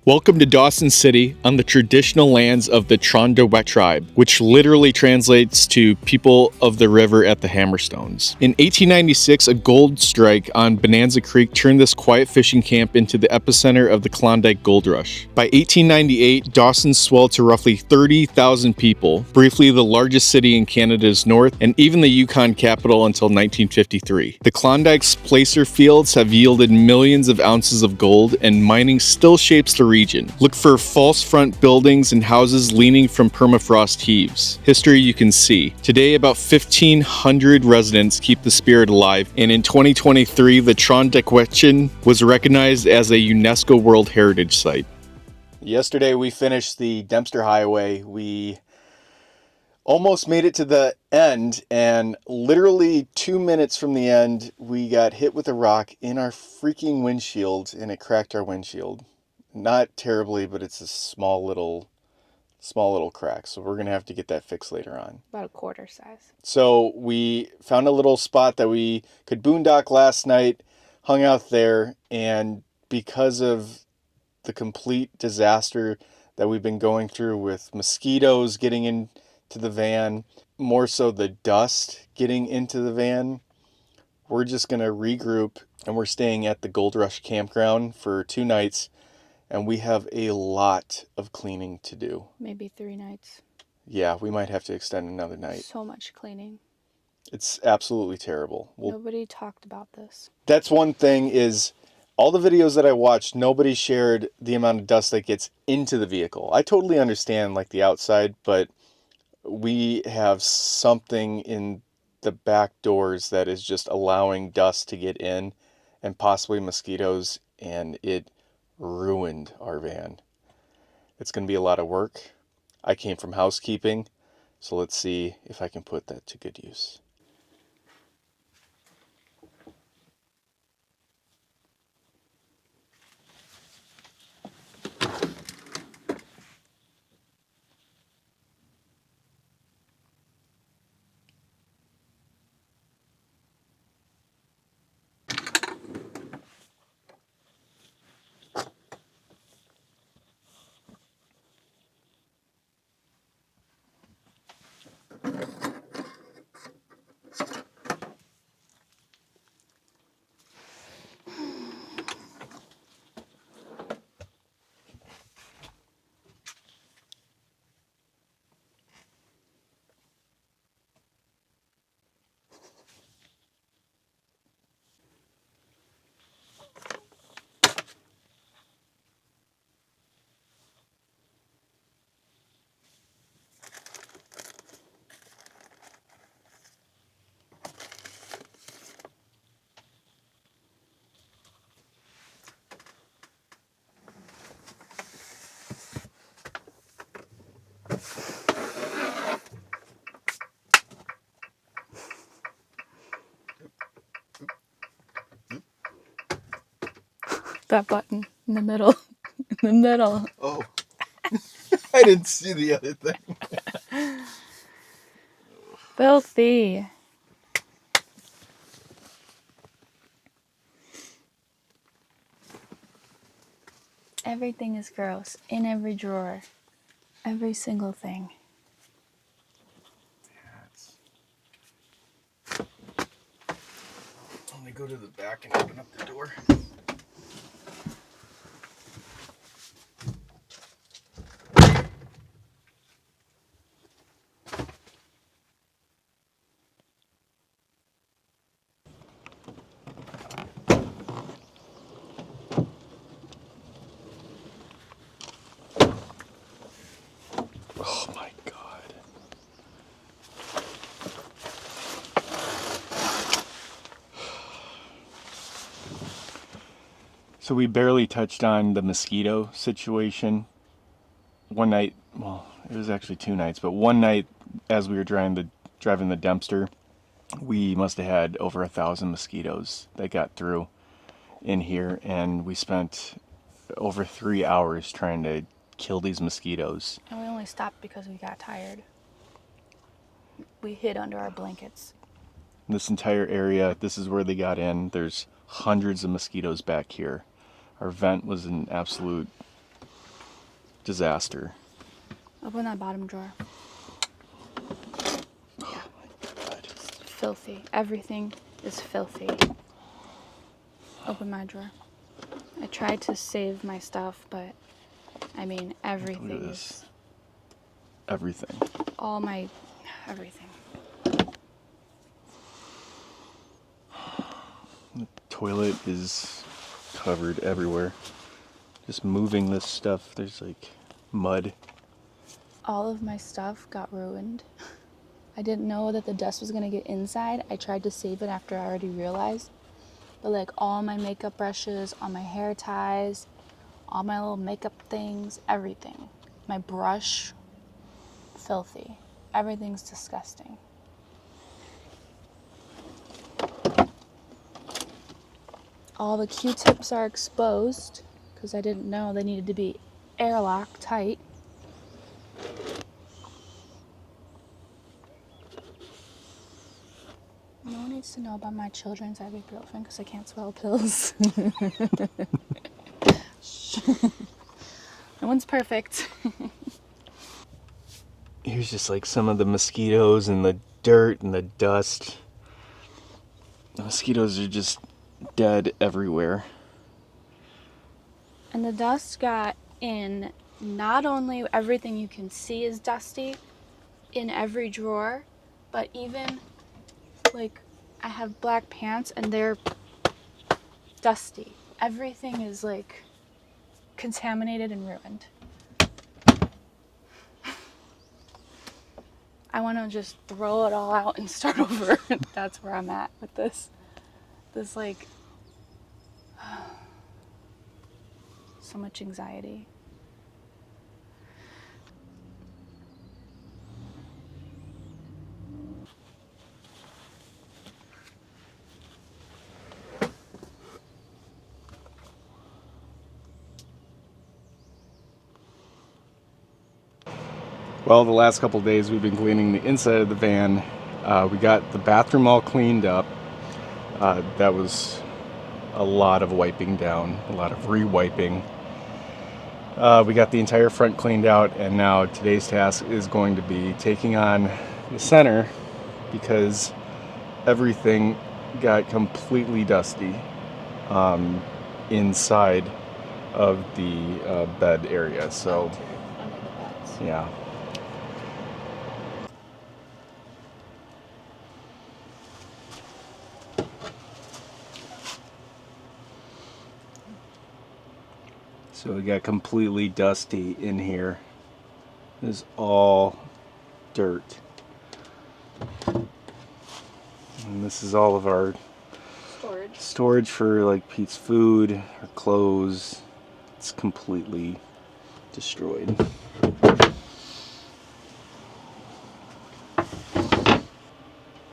Welcome to Dawson City on the traditional lands of the Trondawet tribe, which literally translates to people of the river at the Hammerstones. In 1896, a gold strike on Bonanza Creek turned this quiet fishing camp into the epicenter of the Klondike Gold Rush. By 1898, Dawson swelled to roughly 30,000 people, briefly the largest city in Canada's north, and even the Yukon capital until 1953. The Klondike's placer fields have yielded millions of ounces of gold, and mining still shapes the region. Look for false front buildings and houses leaning from permafrost heaves. History you can see. Today, about 1,500 residents keep the spirit alive, and in 2023, the Trondike was recognized as a UNESCO World Heritage Site. Yesterday, we finished the Dempster Highway. We almost made it to the end, and literally 2 minutes from the end, we got hit with a rock in our freaking windshield, and it cracked our windshield. Not terribly, but it's a small little crack. So we're going to have to get that fixed later on. About a quarter size. So we found a little spot that we could boondock last night, hung out there, and because of the complete disaster that we've been going through with mosquitoes getting into the van, more so the dust getting into the van, we're just going to regroup, and we're staying at the Gold Rush campground for 2 nights. And we have a lot of cleaning to do. Maybe 3 nights. Yeah, we might have to extend another night. So much cleaning. It's absolutely terrible. Nobody talked about this. That's one thing is, all the videos that I watched, nobody shared the amount of dust that gets into the vehicle. I totally understand, like, the outside, but we have something in the back doors that is just allowing dust to get in, and possibly mosquitoes, and it ruined our van. It's going to be a lot of work. I came from housekeeping, so let's see if I can put that to good use. That button in the middle. In the middle. Oh, I didn't see the other thing. Filthy. Everything is gross. In every drawer. Every single thing. Let me go to the back and open up the door. Oh my God. So we barely touched on the mosquito situation. One night, well, it was actually 2 nights, but one night as we were driving the Dempster, we must have had over 1,000 mosquitoes that got through in here, and we spent over 3 hours trying to kill these mosquitoes. And we only stopped because we got tired. We hid under our blankets. This entire area, this is where they got in. There's hundreds of mosquitoes back here. Our vent was an absolute disaster. Open that bottom drawer. Oh my God. It's filthy. Everything is filthy. Open my drawer. I tried to save my stuff, but I mean, everything Look at is... this. Everything. All my... everything. The toilet is covered everywhere. Just moving this stuff, there's like mud. All of my stuff got ruined. I didn't know that the dust was gonna get inside. I tried to save it after I already realized. But like all my makeup brushes, all my hair ties, all my little makeup things, everything. My brush, filthy. Everything's disgusting. All the Q-tips are exposed because I didn't know they needed to be airlock tight. No one needs to know about my children's ibuprofen because I can't swallow pills. No one's perfect. Here's just like some of the mosquitoes and the dirt and the dust. The mosquitoes are just dead everywhere. And the dust got in not only everything you can see is dusty in every drawer, but even like I have black pants and they're dusty. Everything is like contaminated and ruined. I want to just throw it all out and start over. That's where I'm at with this. This like so much anxiety. Well, the last couple of days we've been cleaning the inside of the van. We got the bathroom all cleaned up. That was a lot of wiping down, a lot of re-wiping. We got the entire front cleaned out, and now today's task is going to be taking on the center because everything got completely dusty inside of the bed area. So, Under the beds. yeah. So we got completely dusty in here. This is all dirt. And this is all of our storage for like Pete's food, our clothes. It's completely destroyed.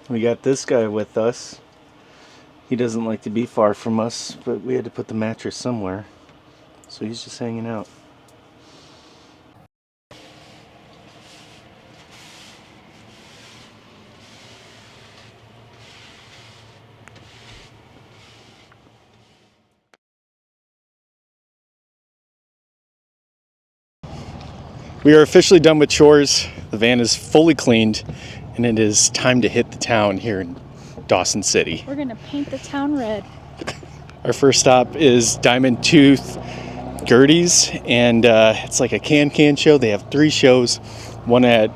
We got this guy with us. He doesn't like to be far from us, but we had to put the mattress somewhere. So he's just hanging out. We are officially done with chores. The van is fully cleaned, and it is time to hit the town here in Dawson City. We're gonna paint the town red. Our first stop is Diamond Tooth Gerties, and it's like a can show. They have 3 shows, one at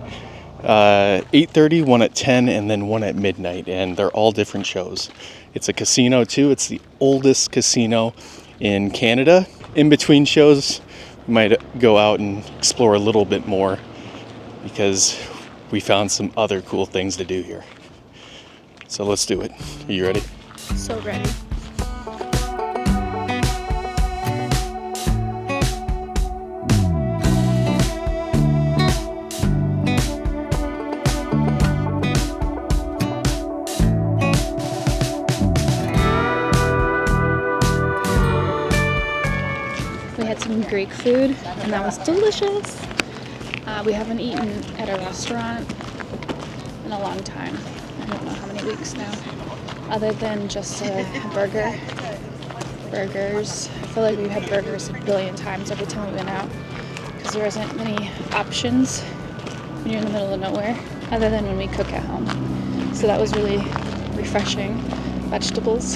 8:30, one at 10, and then one at midnight, and they're all different shows. It's a casino too. It's the oldest casino in Canada. In between shows, we might go out and explore a little bit more because we found some other cool things to do here. So let's do it. Are you ready? So ready. We had some Greek food, and that was delicious. We haven't eaten at a restaurant in a long time. I don't know how many weeks now, other than just a burger. Burgers. I feel like we've had burgers a billion times every time we went out because there isn't many options when you're in the middle of nowhere, other than when we cook at home. So that was really refreshing. Vegetables,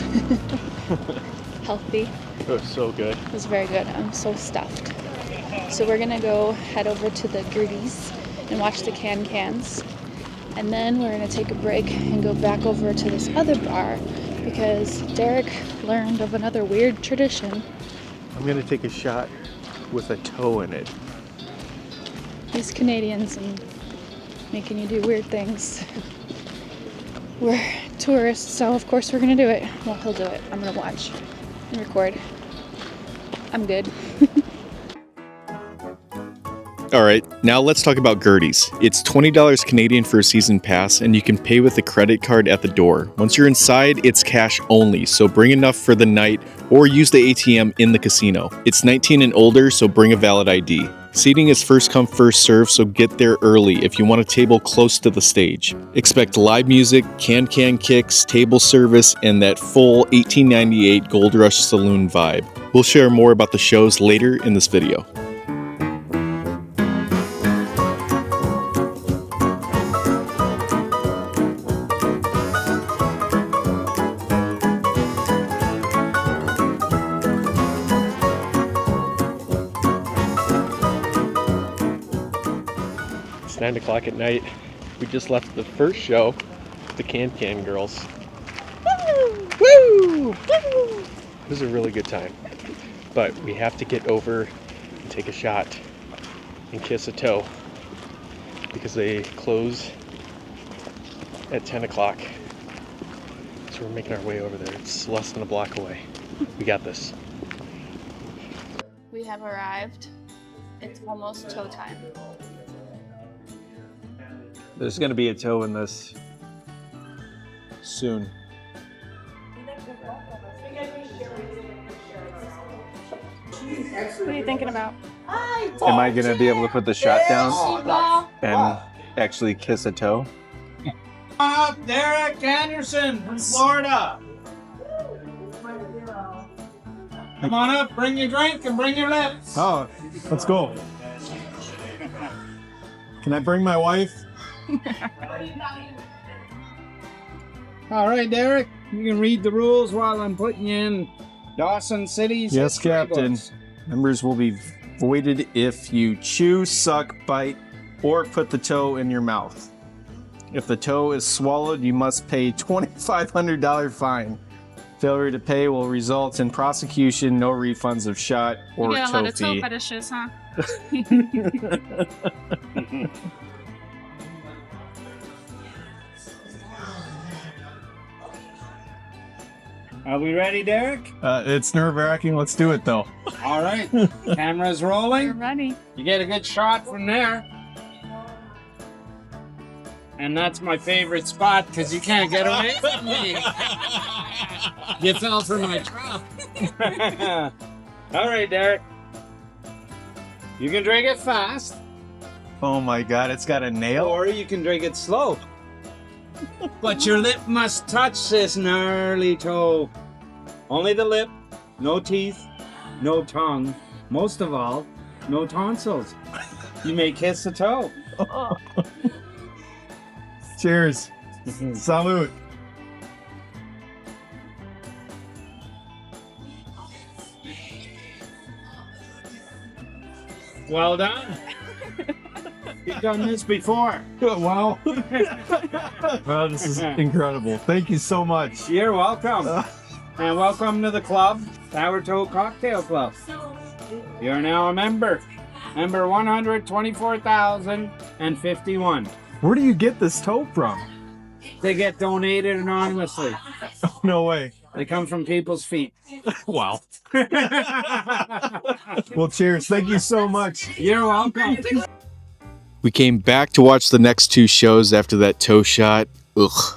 healthy. It was so good. It was very good. I'm so stuffed. So we're gonna go head over to the Gerties and watch the cans. And then we're gonna take a break and go back over to this other bar because Derek learned of another weird tradition. I'm gonna take a shot with a toe in it. These Canadians and making you do weird things. We're tourists, so of course we're gonna do it. Well, he'll do it. I'm gonna watch and record. I'm good. All right, now let's talk about Gerties. It's $20 Canadian for a season pass, and you can pay with a credit card at the door. Once you're inside, it's cash only, so bring enough for the night or use the ATM in the casino. It's 19 and older, so bring a valid ID. Seating is first come, first serve, so get there early if you want a table close to the stage. Expect live music, can kicks, table service, and that full 1898 Gold Rush Saloon vibe. We'll share more about the shows later in this video. It's 9 o'clock at night. We just left the first show, the Can Girls. Woo! Woo! It was a really good time. But we have to get over and take a shot and kiss a toe because they close at 10 o'clock. So we're making our way over there. It's less than a block away. We got this. We have arrived. It's almost toe time. There's going to be a toe in this soon. What are you thinking about? Am I going to be able to put the shot down and actually kiss a toe? Up, Derek Anderson from Florida. Come on up, bring your drink and bring your lips. Oh, let's go. Can I bring my wife? All right, Derek, you can read the rules while I'm putting you in Dawson City's Yes, history Captain. books. Members will be voided if you chew, suck, bite, or put the toe in your mouth. If the toe is swallowed, you must pay $2,500 fine. Failure to pay will result in prosecution, no refunds of shot or You got a lot of toe fee. fetishes, huh? Are we ready, Derek? It's nerve-wracking. Let's do it, though. All right, camera's You're rolling. ready. You get a good shot from there. And that's my favorite spot because you can't get away from me. You fell for my trap. All right, Derek. You can drink it fast, Oh my god, it's got a nail. or you can drink it slow. But your lip must touch this gnarly toe. Only the lip, no teeth, no tongue. Most of all, no tonsils. You may kiss the toe. Cheers. Salute. Well done. You've done this before. Wow. Well, this is incredible. Thank you so much. You're welcome. And welcome to the club, Sourtoe Cocktail Club. You're now a member. Member 124,051. Where do you get this toe from? They get donated anonymously. Oh, no way. They come from people's feet. Wow. Well, cheers. Thank you so much. You're welcome. We came back to watch the next two shows after that toe shot. Ugh.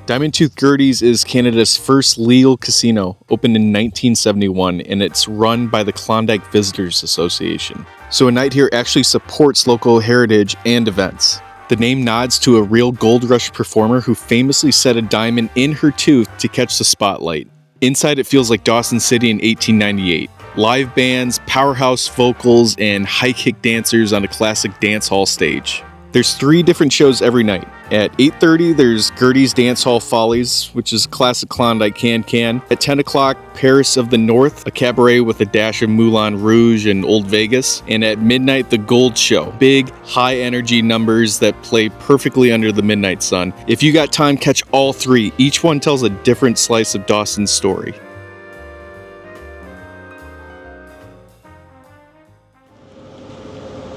Diamond Tooth Gerties is Canada's first legal casino, opened in 1971, and it's run by the Klondike Visitors Association. So a night here actually supports local heritage and events. The name nods to a real Gold Rush performer who famously set a diamond in her tooth to catch the spotlight. Inside it feels like Dawson City in 1898. live bands, powerhouse vocals, and high kick dancers on a classic dance hall stage. There's 3 different shows every night. At 8:30, there's Gerties Dance Hall Follies, which is a classic Klondike can-can. At 10 o'clock, Paris of the North, a cabaret with a dash of Moulin Rouge and Old Vegas. And at midnight, the Gold Show. Big, high-energy numbers that play perfectly under the midnight sun. If you got time, catch all 3. Each one tells a different slice of Dawson's story.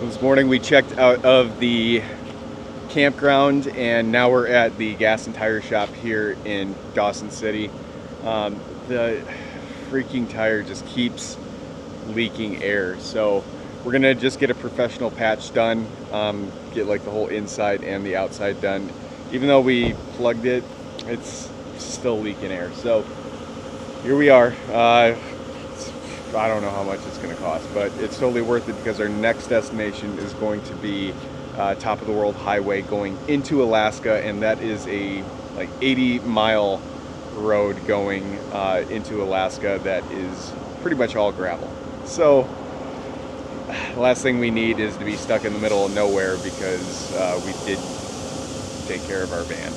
This morning we checked out of the campground and now we're at the gas and tire shop here in Dawson City. The freaking tire just keeps leaking air, so we're gonna just get a professional patch done, get like the whole inside and the outside done. Even though we plugged it, it's still leaking air. So here we are. I don't know how much it's going to cost, but it's totally worth it because our next destination is going to be top of the world highway going into Alaska, and that is a like 80-mile road going into Alaska that is pretty much all gravel. So the last thing we need is to be stuck in the middle of nowhere because we did take care of our van.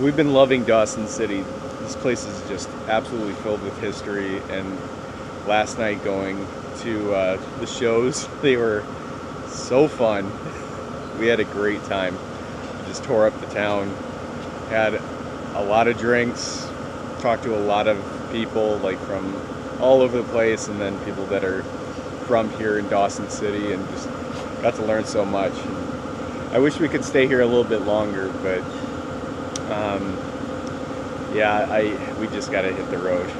We've been loving Dawson City. This place is just absolutely filled with history, and last night going to the shows, they were so fun. We had a great time. We just tore up the town, had a lot of drinks, talked to a lot of people like from all over the place, and then people that are from here in Dawson City, and just got to learn so much. And I wish we could stay here a little bit longer, but we just gotta hit the road.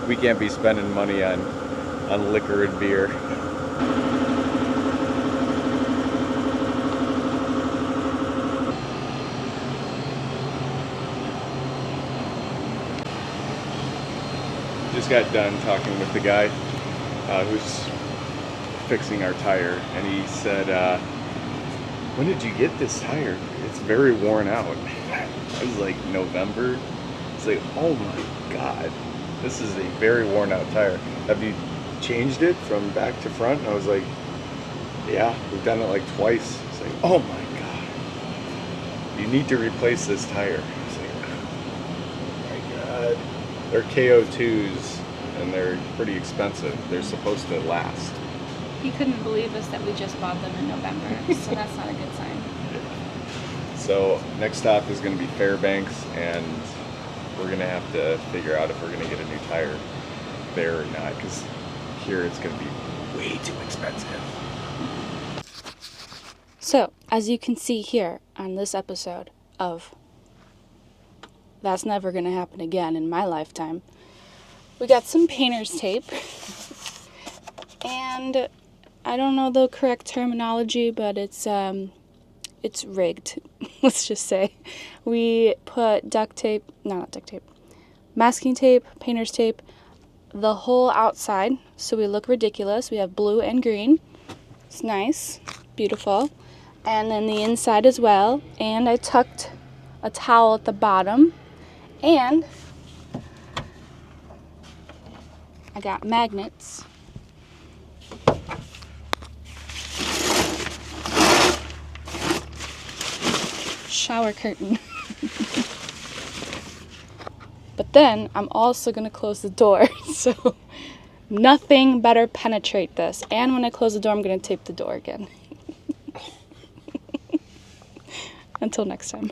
We can't be spending money on liquor and beer. Just got done talking with the guy who's fixing our tire, and he said, "When did you get this tire? It's very worn out." I was like, November? It's like, oh my God, this is a very worn out tire. Have you changed it from back to front? And I was like, yeah, we've done it like twice. It's like, oh my God, you need to replace this tire. It's like, oh my God. They're KO2s and they're pretty expensive. They're supposed to last. He couldn't believe us that we just bought them in November, so that's not a good sign. So next stop is going to be Fairbanks, and we're going to have to figure out if we're going to get a new tire there or not, because here it's going to be way too expensive. So, as you can see here on this episode of That's Never Gonna Happen Again in My Lifetime, we got some painter's tape, and I don't know the correct terminology, but it's rigged, let's just say. We put masking tape, painter's tape, the whole outside, so we look ridiculous. We have blue and green. It's nice, beautiful. And then the inside as well. And I tucked a towel at the bottom, and I got magnets. Shower curtain. But then I'm also going to close the door, so nothing better penetrate this. And when I close the door, I'm going to tape the door again. Until next time.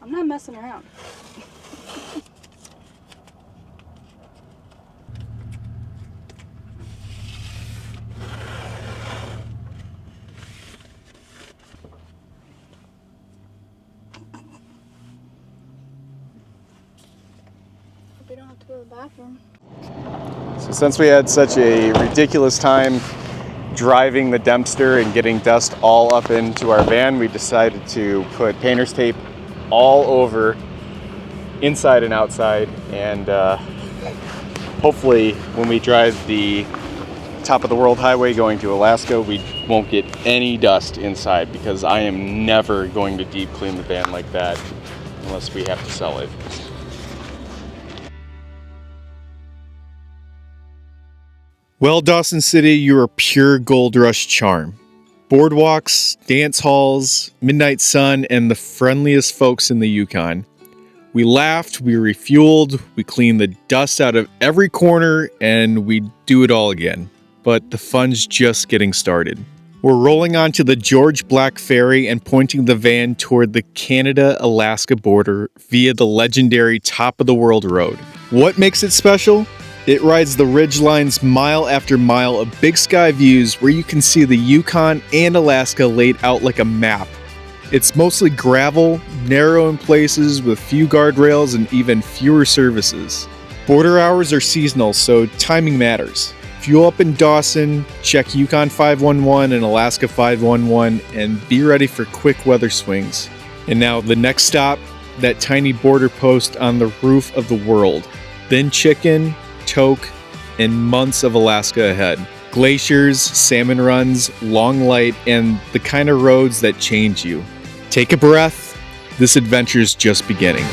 I'm not messing around. we don't have to go to the bathroom. So since we had such a ridiculous time driving the Dempster and getting dust all up into our van, we decided to put painter's tape all over, inside and outside, and hopefully when we drive the top of the world highway going to Alaska, we won't get any dust inside, because I am never going to deep clean the van like that unless we have to sell it. Well, Dawson City, you're a pure gold rush charm. Boardwalks, dance halls, midnight sun, and the friendliest folks in the Yukon. We laughed, we refueled, we cleaned the dust out of every corner, and we do it all again. But the fun's just getting started. We're rolling onto the George Black Ferry and pointing the van toward the Canada-Alaska border via the legendary Top of the World Road. What makes it special? It rides the ridgelines mile after mile of big sky views where you can see the Yukon and Alaska laid out like a map. It's mostly gravel, narrow in places with few guardrails and even fewer services. Border hours are seasonal, so timing matters. Fuel up in Dawson, check Yukon 511 and Alaska 511, and be ready for quick weather swings. And now the next stop, that tiny border post on the roof of the world. Then chicken, toke, and months of Alaska ahead. Glaciers, salmon runs, long light, and the kind of roads that change you. Take a breath. This adventure's just beginning.